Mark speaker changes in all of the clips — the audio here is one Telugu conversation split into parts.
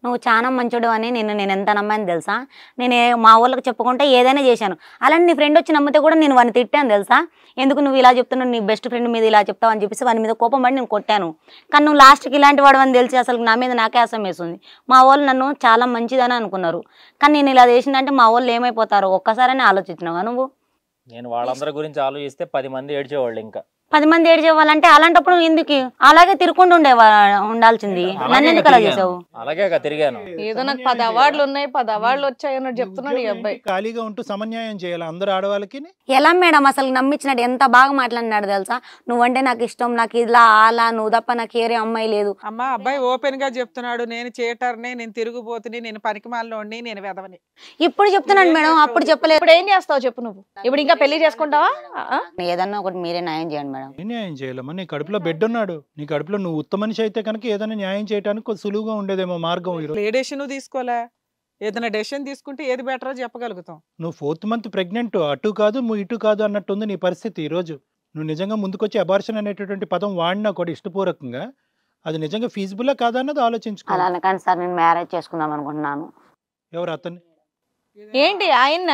Speaker 1: నువ్వు చాలా మంచోడు అని నేను ఎంత నమ్మాను తెలుసా? మా వాళ్ళకి చెప్పుకుంటే ఏదైనా చేశాను. అలానే నీ ఫ్రెండ్ వచ్చి నమ్మితే కూడా నేను వాడిని తిట్టాను తెలుసా? ఎందుకు నువ్వు ఇలా చెప్తున్నావు, నీ బెస్ట్ ఫ్రెండ్ మీద ఇలా చెప్తావు అని చెప్పేసి వాని మీద కోపం పడి నేను కొట్టాను. కానీ నువ్వు లాస్ట్కి ఇలాంటి వాడు అని తెలిసి అసలు నా మీద నాకే అసం వేస్తుంది. మా వాళ్ళు నన్ను చాలా మంచిదని అనుకున్నారు, కానీ నేను ఇలా చేసిందంటే మా వాళ్ళు ఏమైపోతారు ఒక్కసారైనా ఆలోచించినావా నువ్వు?
Speaker 2: నేను వాళ్ళందరి గురించి ఆలోచిస్తే 10 మంది ఏడ్చేవాళ్ళు. ఇంకా
Speaker 1: 10 మంది ఏడ్చేవాళ్ళంటే అలాంటప్పుడు ఎందుకు అలాగే తిరుక్కుంటూ ఉండాల్సింది? నన్ను ఎందుకు అలా చేసావు?
Speaker 2: అలాగే తిరిగాను.
Speaker 3: ఏదో నాకు 10 అవార్డులు ఉన్నాయి, 10 అవార్డులు వచ్చాయి అన్నట్టు చెప్తున్నాడు ఈ అబ్బాయి.
Speaker 4: ఖాళీగా ఉంటూ సమన్యాయం చేయాలి అందరు ఆడవాళ్ళకి.
Speaker 1: ఎలా మేడం అసలు నమ్మించినట్టు ఎంత బాగా మాట్లాడినాడు తెలుసా? నువ్వంటే నాకు ఇష్టం, నాకు ఇలా అలా, నువ్వు తప్ప నాకు ఏరే అమ్మాయి లేదు.
Speaker 5: అమ్మా అబ్బాయి ఓపెన్ గా చెప్తున్నాడు, నేను చేటర్ని, నేను తిరుగుబోతుని, నేను పనికిమాలినోడిని, నేను వెదవని.
Speaker 1: ఇప్పుడు చెప్తున్నాను మేడం, అప్పుడు చెప్పలేదు.
Speaker 3: ఇప్పుడు ఏం చేస్తావు చెప్పు నువ్వు? ఇప్పుడు ఇంకా పెళ్లి చేసుకుంటావా?
Speaker 1: ఏదన్నా ఒకటి మీరే న్యాయం చేయండి మేడం.
Speaker 4: న్యాయం చేయాలమ్మా, నీ కడుపులో బిడ్డ ఉన్నాడు, నీ కడుపులో నువ్వు ఉత్తమ మనిషి అయితే కనుక ఏదైనా న్యాయం చేయడానికి కొంచెం సులువుగా ఉండేదేమో మార్గం.
Speaker 5: ఏ డెసిషన్ తీసుకోలే, ఏదైనా డెసిషన్ తీసుకుంటే ఏది బెటరో చెప్పగలుగుతాం.
Speaker 4: నువ్వు 4th మంత్ ప్రెగ్నెంట్, అటు కాదు ఇటు కాదు అన్నట్టుంది నీ పరిస్థితి. ఈ రోజు నువ్వు నిజంగా ముందుకొచ్చి అబార్షన్ అనేటటువంటి పదం వాడినా కూడా ఇష్టపూర్వకంగా, అది నిజంగా ఫీజిబుల్లా కాదా అన్నది ఆలోచించుకో.
Speaker 1: అలా అనకండి సార్, నేను మ్యారేజ్ చేసుకుందాం అనుకుంటున్నాను.
Speaker 4: ఎవరు అతన్ని?
Speaker 3: ఏంటి ఆయన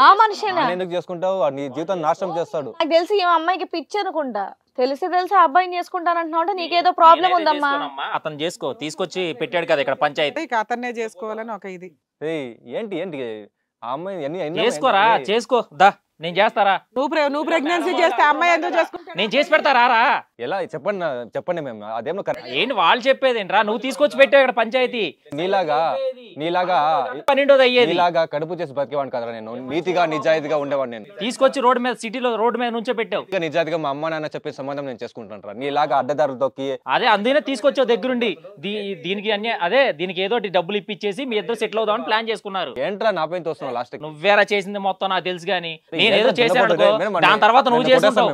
Speaker 3: ఆ మనిషినా?
Speaker 6: ఎందుకు చేసుకుంటావు? నీ జీవితం నాశనం చేస్తాడు.
Speaker 3: నాకు తెలిసి ఈ అమ్మాయికి పిచ్చి అనుకుంటా. తెలిసి అబ్బాయిని చేసుకుంటానంటున్నావు అంటే నీకేదో ప్రాబ్లం ఉందమ్మా.
Speaker 2: అతను చేసుకో, తీసుకొచ్చి పెట్టాడు కదా ఇక్కడ పంచాయతీ,
Speaker 5: ఇక అతన్నే చేసుకోవాలని ఒక ఇది.
Speaker 6: ఏంటి ఏంటి ఆ అమ్మాయి
Speaker 2: చేసుకోరా, చేసుకో దా, నేను చేస్తారా?
Speaker 5: నువ్వు ప్రెగ్నెన్సీ చేస్తే అమ్మాయి ఎందుకు చేసుకుంటా?
Speaker 2: నేను చేసి పెడతారా?
Speaker 6: ఎలా చెప్పండి మేము అదేమో
Speaker 2: ఏంటి వాళ్ళు చెప్పేది ఏంట్రా? నువ్వు తీసుకొచ్చి పెట్టావు ఇక్కడ పంచాయతీ.
Speaker 6: నీలాగా
Speaker 2: 12వ అయ్యేది.
Speaker 6: నీలాగా కడుపు చేసి బతికేవాడిని కదా నేను. నీతిగా నిజాయితీగా ఉండేవాడిని నేను.
Speaker 2: తీసుకొచ్చి రోడ్డు మీద, సిటీలో రోడ్డు మీద నుంచో పెట్టావు.
Speaker 6: నిజాయితీగా మా అమ్మ నాన్న చెప్పే సంబంధం నేను చేసుకుంటాను. నీలాగా అడ్డదారులు తొక్కి
Speaker 2: అదే అందుకనే తీసుకొచ్చావు దగ్గరుండి. దీనికి ఏదో డబ్బులు ఇప్పించేసి మీ ఇద్దరు సెటిల్ అవుదామని ప్లాన్ చేసుకున్నారు.
Speaker 6: ఏంట్రా నా పైన తోస్తున్నావు? లాస్ట్
Speaker 2: నువ్వేరా చేసింది మొత్తం నాకు తెలుసు, కానీ నేనేదో చేశాను దాని తర్వాత నువ్వు చేసుకుంటావు.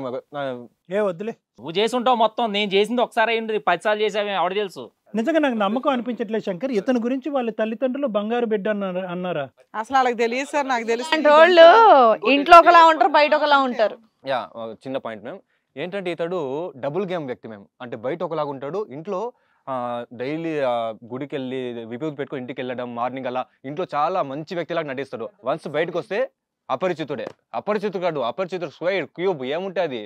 Speaker 2: నువ్వు చేసుంటావు మొత్తం. నేను చేసింది ఒకసారి అయ్యింది, 10 సార్లు చేసావు, ఆవిడ తెలుసు.
Speaker 4: నిజంగా నాకు నమ్మకం అనిపించట్లేదు శంకర్, ఇతని గురించి వాళ్ళ తల్లిదండ్రులు బంగారు బిడ్డ అన్నారా?
Speaker 5: అసలు వాళ్ళకి తెలియదు సార్, నాకు తెలుసు.
Speaker 3: వాళ్ళు ఇంట్లో ఒకలా ఉంటారు, బయట ఒకలా ఉంటారు.
Speaker 6: చిన్న పాయింట్ మేము ఏంటంటే, ఇతడు డబుల్ గేమ్ వ్యక్తి. మేము అంటే బయట ఒకలాగా ఉంటాడు, ఇంట్లో డైలీ గుడికి వెళ్ళి విభూతి పెట్టుకుని ఇంటికి వెళ్ళడం, మార్నింగ్ అలా ఇంట్లో చాలా మంచి వ్యక్తిలాగా నటిస్తాడు. వన్స్ బయటకు వస్తే అపరిచితుడు స్క్వేర్ క్యూబ్ ఏముంటే అది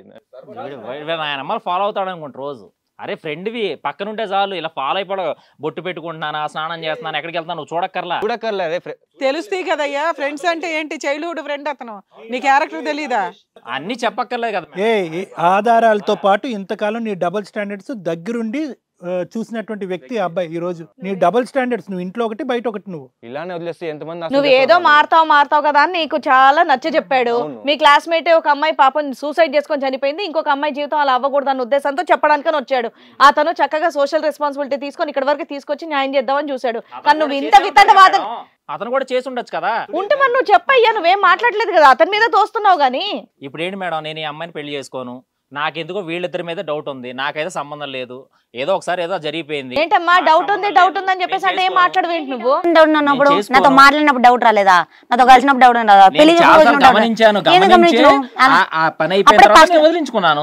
Speaker 2: ఫాలో అవుతాడు అనుకుంటా రోజు. అరే ఫ్రెండ్వి పక్కన ఉంటే చాలు, ఇలా ఫాలో అయిపోవడం. బొట్టు పెట్టుకుంటున్నానా, స్నానం చేస్తున్నాను, ఎక్కడికి వెళ్తాను నువ్వు చూడక్కర్లే.
Speaker 5: తెలుస్తాయి కదయ్యా, ఫ్రెండ్స్ అంటే ఏంటి? చైల్డ్హుడ్ ఫ్రెండ్ అతను, నీ క్యారెక్టర్ తెలీదా?
Speaker 2: అన్ని చెప్పక్కర్లేదు కదా.
Speaker 4: ఆధారాలతో పాటు ఇంతకాలం నీ డబుల్ స్టాండర్డ్స్ దగ్గరుండి చూసినటువంటి వ్యక్తి అబ్బాయి. ఈ రోజు నీ డబుల్ స్టాండర్డ్స్, నువ్వు ఇంట్లో ఒకటి బయట ఒకటి. నువ్వు
Speaker 6: ఇలానే వదిలేస్తే ఎంతమంది
Speaker 3: నువ్వు ఏదో మారుతావు కదా అని నీకు చాలా నచ్చ చెప్పాడు. మీ క్లాస్మేట్ ఒక అమ్మాయి పాపం సూసైడ్ చేసుకొని చనిపోయింది, ఇంకొక అమ్మాయి జీవితం అలా అవ్వకూడదు అన్న ఉద్దేశంతో చెప్పడానికి వచ్చాడు. అతను చక్కగా సోషల్ రెస్పాన్సిబిలిటీ తీసుకొని ఇక్కడ వరకు తీసుకొచ్చి న్యాయం చేద్దామని చూశాడు. కానీ నువ్వు ఇంత వితండవాదం
Speaker 2: అతను కూడా చేసి ఉండొచ్చు కదా.
Speaker 3: ఉంటే మరి నువ్వు చెప్పయ్యా, నువ్వేం మాట్లాడలేదు కదా, అతని మీద తోస్తున్నావు. గానీ
Speaker 2: ఇప్పుడు ఏంటి మేడం, నేను ఈ అమ్మాయిని పెళ్లి చేసుకోను, నాకెందుకో వీళ్ళిద్దరి మీద డౌట్ ఉంది, నాకైతే సంబంధం లేదు, ఏదో ఒకసారి ఏదో జరిగిపోయింది.
Speaker 3: ఏంటమ్మా డౌట్ ఉంది అని చెప్పేసి అంటే ఏం మాట్లాడవేంటి నువ్వు?
Speaker 1: నాతో మాట్లాడినప్పుడు డౌట్ రాలేదా? నాతో కలిసినప్పుడు డౌట్ రాలేదా?
Speaker 2: వదిలించుకున్నాను.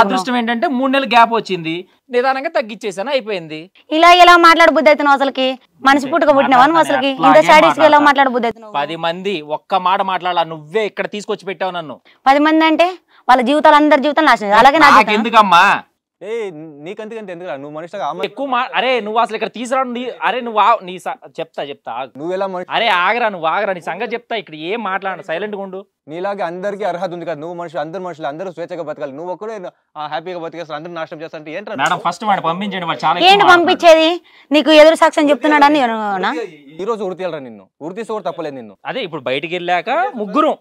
Speaker 2: అదృష్టం ఏంటంటే 3 నెలలు గ్యాప్ వచ్చింది, నిదానంగా తగ్గించేసాను, అయిపోయింది.
Speaker 1: ఇలా మాట్లాడబుద్ధి అవుతున్నావు అసలుకి? మనిషి పుట్టుక పుట్టినవా నువ్వు? అసలుకి ఇంత స్టడీస్ ఎలా మాట్లాడబుద్ధి అవుతున్నావు?
Speaker 2: 10 మంది ఒక్క మాట మాట్లాడాల, నువ్వే ఇక్కడ తీసుకొచ్చి పెట్టావు నన్ను.
Speaker 1: 10 మంది అంటే వాళ్ళ జీవితాలు, అందరి జీవితాలు నాశనం. అలాగే నాకు
Speaker 2: ఎందుకమ్మా?
Speaker 6: నీకంతకంటే ఎందుకు? నువ్వు మనిషిగా
Speaker 2: ఎక్కువ అరే నువ్వు అసలు ఇక్కడ తీసుకురాడు. అరే నువ్వు నీ చెప్తా
Speaker 6: నువ్వు ఎలా
Speaker 2: అరే నువ్వు ఆగరా, నీ సంగతి చెప్తా. ఇక్కడ ఏం మాట్లాడు, సైలెంట్ గా ఉండు.
Speaker 6: నీలాగా అందరికీ అర్హత ఉంది కదా. నువ్వు మనుషులు, అందరు మనుషులు, అందరూ స్వేచ్ఛగా బతకాలి. నువ్వు ఒక్కడే హ్యాపీగా బతికేస్తారు, అందరూ నాశనం చేస్తా అంటే ఏంటి?
Speaker 2: మేడం ఫస్ట్ వాడు పంపించండి. వాడు చాలా
Speaker 1: ఏంటి పంపించేది? నీకు ఎదురు సాక్ష్యం చెప్తున్నాడని
Speaker 6: ఈ రోజు ఉరి తీయాలరా నిన్ను? ఉరి తీసి కూడా తప్పలేదు నిన్ను.
Speaker 2: అదే ఇప్పుడు బయటికి వెళ్ళాక ముగ్గురం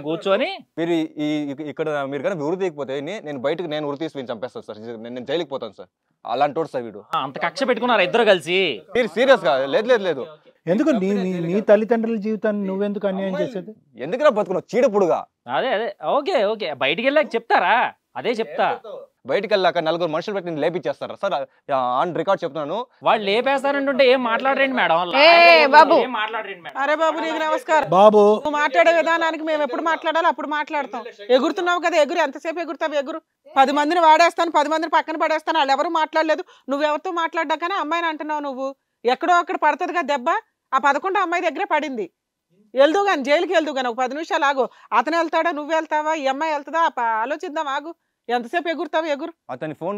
Speaker 2: కూర్చొని
Speaker 6: మీరు ఇక్కడ మీరు కానీ ఉరి తీయకపోతే నేను ఉరి తీసి చంపేస్తాను సార్, నేను జైలుకి పోతాను సార్. అలాంటి సార్ వీడు.
Speaker 2: అంత కక్ష పెట్టుకున్నారు ఇద్దరు కలిసి.
Speaker 6: మీరు సీరియస్ గా? లేదు.
Speaker 4: ఎందుకు నీ తల్లిదండ్రుల జీవితాన్ని నువ్వెందుకు అన్యాయం చేసేది?
Speaker 6: ఎందుకురా బతుకున్నావు చీడపుడుగా?
Speaker 2: అదే ఓకే బయటికి వెళ్ళాక చెప్తారా? అదే చెప్తా.
Speaker 6: బయటికి వెళ్ళాక 4 మనుషులు పెట్టి నేను లేపిచ్చేస్తారు సార్. ఆన్ రికార్డ్ చెప్తున్నాను.
Speaker 2: వాళ్ళు లేపేస్తారంటుంటే ఏం మాట్లాడరండి మేడం.
Speaker 3: బాబు
Speaker 2: ఏం మాట్లాడరండి మేడం.
Speaker 5: అరే బాబు నీకు నమస్కారం
Speaker 4: బాబు.
Speaker 5: నువ్వు మాట్లాడే విధానానికి మేము ఎప్పుడు మాట్లాడాలో అప్పుడు మాట్లాడతాం. ఎగురుతున్నావు కదా, ఎగురు. ఎంతసేపు ఎగురుతావు? ఎగురు. 10 మందిని వాడేస్తాను, 10 మందిని పక్కన పడేస్తాను. వాళ్ళు ఎవరు మాట్లాడలేదు, నువ్వెవరితో మాట్లాడ్డాకనే అమ్మాయిని అంటున్నావు. నువ్వు ఎక్కడో అక్కడ పడుతుంది కదా దెబ్బ. ఆ 11 అమ్మాయి దగ్గరే పడింది. వెళ్దు కానీ, జైలుకి వెళ్దు కానీ. ఒక 10 నిమిషాలు ఆగు. అతను వెళ్తాడా, నువ్వు వెళ్తావా, ఈ అమ్మాయి వెళ్తుందా, ఆలోచిద్దాం. ఆగు. ఎంతసేపు ఎగురుతావు? ఎగురు.
Speaker 6: అతని ఫోన్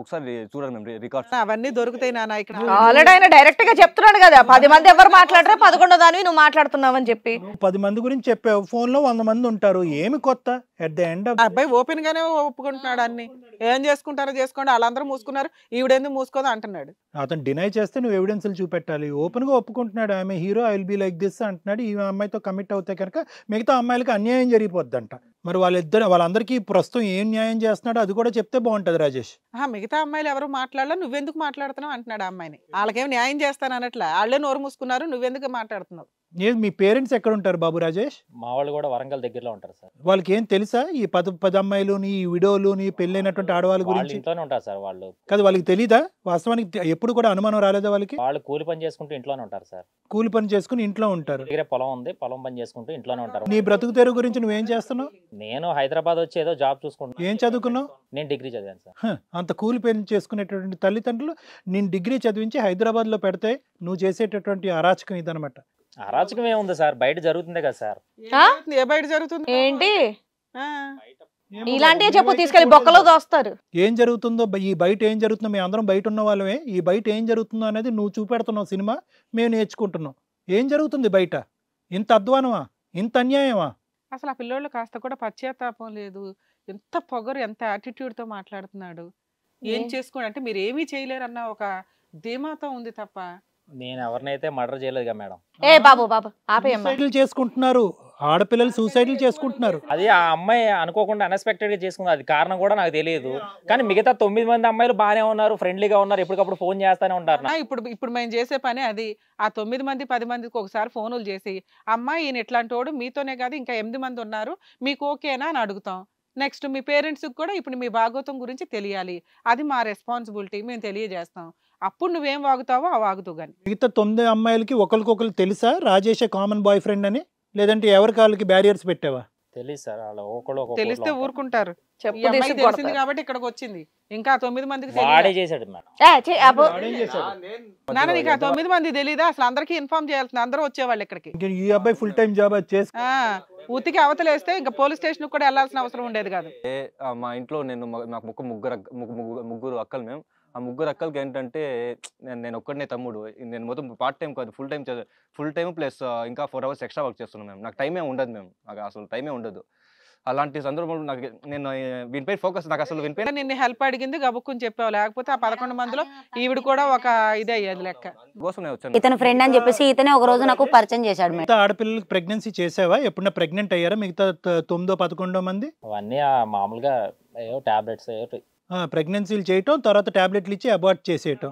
Speaker 6: ఒకసారి చూడండి మేము రికార్డ్స్.
Speaker 5: అవన్నీ దొరుకుతాయి నాన్న ఇక్కడ.
Speaker 3: ఆల్రెడీ ఆయన డైరెక్ట్ గా చెప్తున్నాడు కదా, 10 మంది ఎవరు మాట్లాడరే, 11వ దానివి నువ్వు మాట్లాడుతున్నావు అని చెప్పి.
Speaker 4: 10 మంది గురించి చెప్పావు, ఫోన్ లో 100 మంది ఉంటారు. ఏమి కొత్త? ఎట్ ద ఎండ్
Speaker 5: అబ్బాయి ఓపెన్ గానే ఒప్పుకుంటున్నాడు అన్ని. ఏం చేసుకుంటారో చేసుకోండి, వాళ్ళందరూ మూసుకున్నారు, ఈవిడెందుకు మూసుకోదు అంటున్నాడు.
Speaker 4: అతను డినై చేస్తే నువ్వు ఎవిడెన్స్లు చూపెట్టాలి. ఓపెన్ గా ఒప్పుకుంటున్నాడు, ఆమె hero, I will be like this అంటున్నాడు. ఈ అమ్మాయితో కమిట్ అవుతే కనుక మిగతా అమ్మాయిలకి అన్యాయం జరిగిపోద్దంట. మరి వాళ్ళందరికీ ప్రస్తుతం ఏం న్యాయం చేస్తున్నాడో అది కూడా చెప్తే బాగుంటది రాజేష్.
Speaker 5: మిగతా అమ్మాయిలు ఎవరు మాట్లాడాలో నువ్వెందుకు మాట్లాడుతున్నావు అంటున్నాడు ఆ అమ్మాయిని. వాళ్ళకేం న్యాయం చేస్తాను అన్నట్ల, వాళ్ళే నోరు మూసుకున్నారు, నువ్వెందుకు మాట్లాడుతున్నావు?
Speaker 4: మీ పేరెంట్స్ ఎక్కడ ఉంటారు బాబు రాజేష్?
Speaker 2: మా వాళ్ళు కూడా వరంగల్ దగ్గరలో ఉంటారు సార్.
Speaker 4: వాళ్ళకి ఏం తెలుసా ఈ 10 అమ్మాయిలు, నీ విడోలు, నీ పెళ్ళైనటువంటి ఆడవాళ్ళ గురించి?
Speaker 2: ఇంట్లోనే ఉంటారు సార్ వాళ్ళు.
Speaker 4: కాదు, వాళ్ళకి తెలీదా? వాస్తవానికి ఎప్పుడు కూడా అనుమానం రాలేదా వాళ్ళకి?
Speaker 2: వాళ్ళు కూలి పని చేసుకుంటూ ఇంట్లోనే ఉంటారు సార్.
Speaker 4: కూలి పని చేసుకుని ఇంట్లో ఉంటారు.
Speaker 2: దగ్గర పొలం ఉంది, పొలం పని చేసుకుంటూ ఇంట్లోనే ఉంటారు.
Speaker 4: నీ బ్రతుకు తెరువు గురించి నువ్వేం చేస్తున్నావు?
Speaker 2: నేను హైదరాబాద్ వచ్చి ఏదో జాబ్ చూసుకుంటున్నాను.
Speaker 4: ఏం చదువుకున్నావు?
Speaker 2: నేను డిగ్రీ చదివాను సార్.
Speaker 4: అంత కూలి పని చేసుకునేటటువంటి తల్లిదండ్రులు నేను డిగ్రీ చదివించి హైదరాబాద్ లో పెడితే నువ్వు చేసేటటువంటి అరాచకం ఇదనమాట.
Speaker 2: అరాచకం ఏముంది సార్, బయట జరుగుతుంది కదా సార్.
Speaker 5: ఏ బయట జరుగుతుంది
Speaker 3: ఏంటి ఇలాంటివి చెప్పు, తీసుకెళ్లి బొక్కలో దోస్తారు.
Speaker 4: ఏం జరుగుతుందో, ఈ బయట ఏం జరుగుతుందో, మేము అందరం బయట ఉన్న వాళ్ళమే. ఈ బయట ఏం జరుగుతుందో అనేది నువ్వు చూపెడుతున్నావు సినిమా, మేము నేర్చుకుంటున్నాం. ఏం జరుగుతుంది బయట? ఇంత అధ్వానమా, ఇంత అన్యాయమా?
Speaker 5: అసలు ఆ పిల్లోళ్ళు కాస్త కూడా పశ్చాత్తాపం లేదు. ఎంత పొగరు, ఎంత యాటిట్యూడ్ తో మాట్లాడుతున్నాడు. ఏం చేసుకోండి అంటే మీరు ఏమీ చేయలేరన్న ఒక ధీమాతో ఉంది తప్ప.
Speaker 2: నేను ఎవరినైతే మర్డర్ చేయలేదుగా మేడం.
Speaker 3: ఏ బాబు బాబు ఆపేయమ్మా.
Speaker 4: సూసైడ్లు చేసుకుంటున్నారు ఆడపిల్లలు, సూసైడ్లు చేసుకుంటున్నారు.
Speaker 2: అది ఆ అమ్మాయి అనుకోకుండా అన్ఎక్స్పెక్టెడ్ గా చేసుకుంది. అది కారణం కూడా నాకు తెలియదు. కానీ మిగతా 9 మంది అమ్మాయిలు బాగానే ఉన్నారు, ఫ్రెండ్లీగా ఉన్నారు, ఎప్పటికప్పుడు ఫోన్ చేస్తానే ఉంటారు.
Speaker 5: ఇప్పుడు మేము చేసే పని అది. ఆ 9 మంది 10 మందికి ఒకసారి ఫోనులు చేసి, అమ్మాయి ఈయన ఎట్లాంటి వాడు, మీతోనే కాదు ఇంకా 8 మంది ఉన్నారు, మీకు ఓకేనా అని అడుగుతాం. నెక్స్ట్ మీ పేరెంట్స్కి కూడా ఇప్పుడు మీ భాగవతం గురించి తెలియాలి. అది మా రెస్పాన్సిబిలిటీ, మేము తెలియజేస్తాం. అప్పుడు నువ్వేం వాగుతావో ఆ వాగుతూ కానీ.
Speaker 4: మిగతా 9 అమ్మాయిలకి ఒకరికొకరు తెలుసా రాజేష్ కామన్ బాయ్ ఫ్రెండ్ అని? లేదంటే ఎవరికి వాళ్ళకి బ్యారియర్స్ పెట్టావా?
Speaker 2: తెలియదు సార్, వాళ్ళు
Speaker 5: తెలిస్తే ఊరుకుంటారు.
Speaker 3: చెప్పు
Speaker 5: తెలిసింది కాబట్టి ఇక్కడికి వచ్చింది. ఇంకా 9 మందికి
Speaker 2: వాడే చేశాడు మేడం.
Speaker 5: నాన్న నీకు ఆ 9 మంది తెలీదా? అసలు అందరికీ ఇన్ఫార్మ్ చేయాల్సింది, అందరూ వచ్చేవాళ్ళు ఇక్కడికి.
Speaker 4: ఈ అబ్బాయి ఫుల్ టైం జాబ్ చేసి
Speaker 5: ఉతికి అవతలేస్తే ఇంకా పోలీస్ స్టేషన్ కూడా వెళ్ళాల్సిన అవసరం ఉండేది కాదు.
Speaker 6: మా ఇంట్లో నాకు ముగ్గురు అక్కలు. మేము ఆ ముగ్గురు అక్కలకి ఏంటంటే నేను ఒక్కడనే తమ్ముడు. నేను మొత్తం పార్ట్ టైం కాదు, ఫుల్ టైం ప్లస్ ఇంకా 4 hours ఎక్స్ట్రా వర్క్ చేస్తున్నాం మేము. నాకు టైమే ఉండదు, నాకు అసలు టైమే ఉండదు. అలాంటి సందర్భంలో నాకు నేను వీనిపై ఫోకస్, నాకు అసలు వీనిపై
Speaker 5: నిన్ను హెల్ప్ అడిగింది గబుక్కుని చెప్పావు, లేకపోతే ఆ 11 మందిలో ఈవిడ కూడా ఒక ఇదే అయ్యేది లెక్క.
Speaker 6: కోసం వచ్చాను.
Speaker 1: ఇతను ఫ్రెండ్ అని చెప్పేసి ఇతనే ఒక రోజు నాకు పరిచయం చేశాడు.
Speaker 4: మిగతా ఆడపిల్లలకి ప్రెగ్నెన్సీ చేసావా? ఎప్పుడన్నా ప్రెగ్నెంట్ అయ్యారా మిగతా 9-11 మంది?
Speaker 2: అవన్నీ మామూలుగా టాబ్లెట్స్
Speaker 4: ప్రెగ్నెన్సీలు చేయటం, తర్వాత టాబ్లెట్లు ఇచ్చి అబార్ట్ చేసేయటం.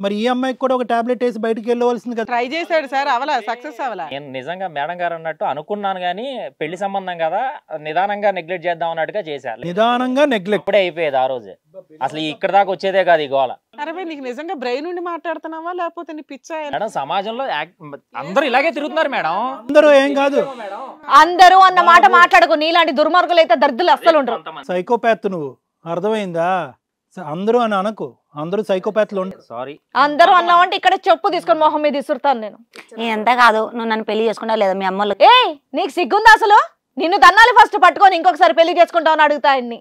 Speaker 4: మరి ఈ అమ్మాయికి కూడా ఒక టాబ్లెట్ వేసి బయటకు వెళ్ళవలసింది కదా.
Speaker 5: ట్రై చేశాడు సార్, అవలా, సక్సెస్ అవలా.
Speaker 2: నేను నిజంగా మేడం గారు అన్నట్టు అనుకున్నాను, కానీ పెళ్లి సంబంధం కదా నిదానంగా నెగ్లెక్ట్ చేద్దాం అన్నట్టుగా చేశారు.
Speaker 4: నిదానంగా నెగ్లెక్ట్
Speaker 2: ఇప్పుడే అయిపోయేది ఆ రోజే. అసలు ఇక్కడ దాకా వచ్చేదే కాదు ఈ గోల.
Speaker 5: అరే నీకు నిజంగా బ్రెయిన్ నుండి మాట్లాడుతున్నావా లేకపోతే నీ పిచ్చా?
Speaker 2: మేడం సమాజంలో అందరూ ఇలాగే తిరుగుతున్నారు మేడం.
Speaker 4: అందరూ ఏం కాదు,
Speaker 3: అందరూ అన్న మాట మాట్లాడకు. నీలాంటి దుర్మార్గులు అయితే దర్దులు అస్సలు ఉండరు.
Speaker 4: సైకోపాత్ నువ్వు, అర్థమైందా? అందరూ అని అనకు, అందరూ సైకోపాత్లు.
Speaker 2: సారీ,
Speaker 3: అందరూ అన్నావంటే ఇక్కడ చెప్పు తీసుకొని మొహం మీద ఇసురుతాను నేను.
Speaker 1: ఎంత కాదు, నువ్వు నన్ను పెళ్లి చేసుకుంటా లేదా మీ అమ్మలు?
Speaker 3: ఏ నీకు సిగ్గుందా అసలు? నిన్ను దన్నాలి ఫస్ట్ పట్టుకొని ఇంకొకసారి పెళ్లి చేసుకుంటావు అని అడుగుతా ఆయన్ని.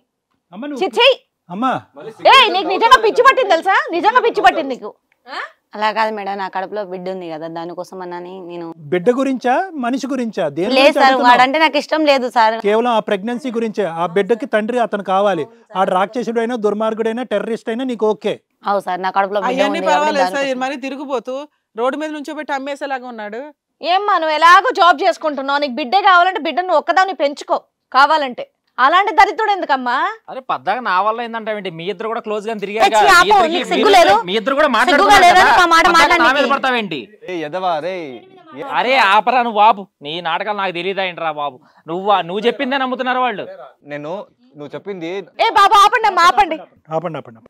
Speaker 3: చిచ్చి ఏ నీకు నిజంగా పిచ్చి పట్టింది తెలుసా? నిజంగా పిచ్చి పట్టింది నీకు.
Speaker 1: అలా కాదు మేడం, నా కడుపులో బిడ్డ ఉంది కదా, దానికోసం అన్నాని. నేను
Speaker 4: బిడ్డ గురించా మనిషి గురించా?
Speaker 1: లేదు సార్, వాడంటే నాకు ఇష్టం లేదు సార్.
Speaker 4: కేవలం ఆ ప్రెగ్నెన్సీ గురించే. ఆ బిడ్డకి తండ్రి అతను కావాలి. ఆ రాక్షసుడైనా దుర్మార్గుడైనా టెర్రరిస్ట్ అయినా నీకు ఓకే?
Speaker 1: అవు సార్, నా కడుపులో
Speaker 5: అవన్నీ పర్వాలేదు సార్. మరి తిరుగుపోతూ రోడ్డు మీద నుంచో పెట్టి అమ్మేసేలాగా ఉన్నాడు.
Speaker 3: ఏమ్మా నువ్వు ఎలాగో జాబ్ చేసుకుంటున్నావు, నీకు బిడ్డే కావాలంటే బిడ్డను ఒక్కదాన్ని పెంచుకో కావాలంటే. అలాంటి దరిద్రుడు ఎందుకమ్మా?
Speaker 2: అరే పద్దాగా నా వల్ల ఏంటంటే మీ ఇద్దరు కూడా క్లోజ్ గా తిరిగారు, మీ ఇద్దరు కూడా మాట్లాడతావేంటి? అరే ఆపరా నువ్వు బాబు, నీ నాటకాలు నాకు తెలియదా ఏంట్రా బాబు? నువ్వు చెప్పిందే నమ్ముతున్నారు వాళ్ళు.
Speaker 6: నేను నువ్వు చెప్పింది
Speaker 3: ఏ బాబా ఆపండి అమ్మా ఆపండి
Speaker 4: ఆపండి ఆపండి